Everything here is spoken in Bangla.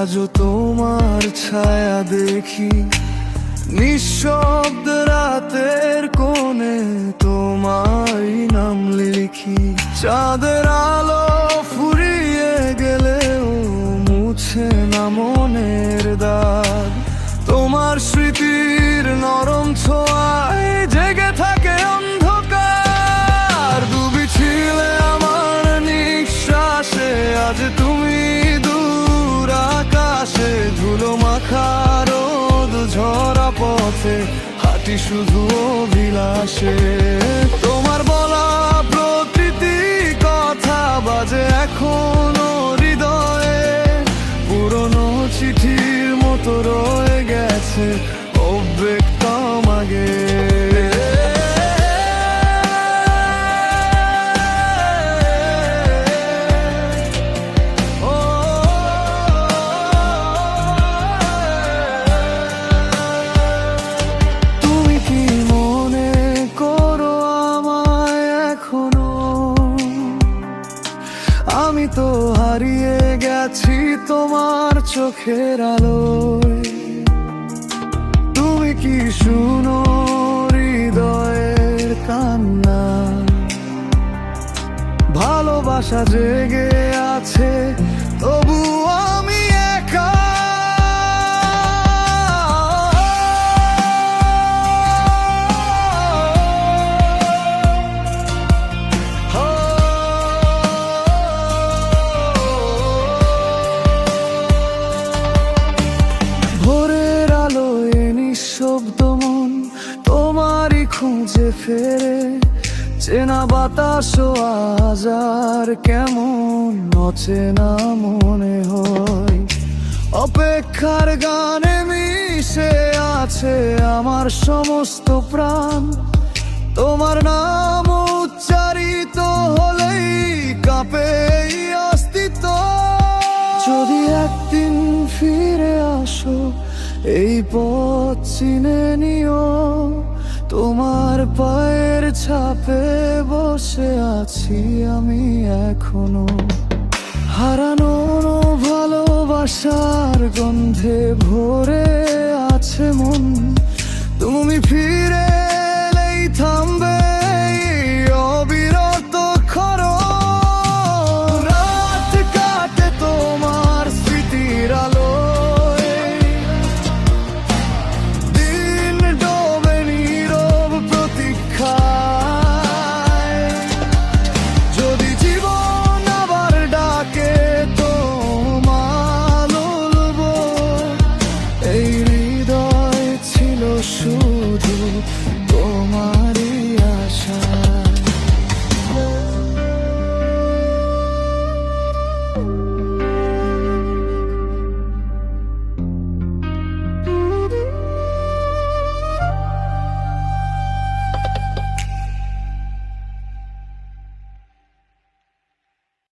আজও তোমার ছায়া দেখি, নিঃশব্দ রাতের কোণে তোমারই নাম লিখি। চাঁদের আলো ফুরিয়ে গেলেও মুছে না মনের দাগ, তোমার স্মৃতির নরম ছোঁয়ায় জেগে থাকে অন্ধকার। ডুবি ছিলে আমার নিঃশ্বাসে, আজ তুমি দূর আকাশে। ধুলো মাখা রোদ ঝরা পথে হাঁটি শুধু অভিলাষে। তোমার বলা প্রতিটি কথা বাজে এখনো হৃদয়ে, পুরনো চিঠির মতো রয়ে গেছে অব্যক্তম আগে। তুমি কি মনে করো আমায় এখনো? আমি তো হারিয়ে গেছি তোমার চোখের আলোয়। তুমি কি শুনো হৃদয়ের কান্না? ভালোবাসা জেগে আছে তবু আমি একা। ভোরের আলোয় নিঃশব্দ মন তোমারই খুঁজে ফেরে, চেনা বাতাসও আজ আর কেমন অচেনা মনে হয়। অপেক্ষার গানে মিশে আছে আমার সমস্ত প্রাণ, তোমার নাম উচ্চারিত হলেই কাঁপে এই অস্তিত্ব। যদি একদিন ফিরে আসো এই পথ চিনে নিও, তোমার পায়ের ছাপে বসে আছি আমি এখনো। হারানো ভালোবাসার গন্ধে ভরে আছে মন, তুমি ফিরে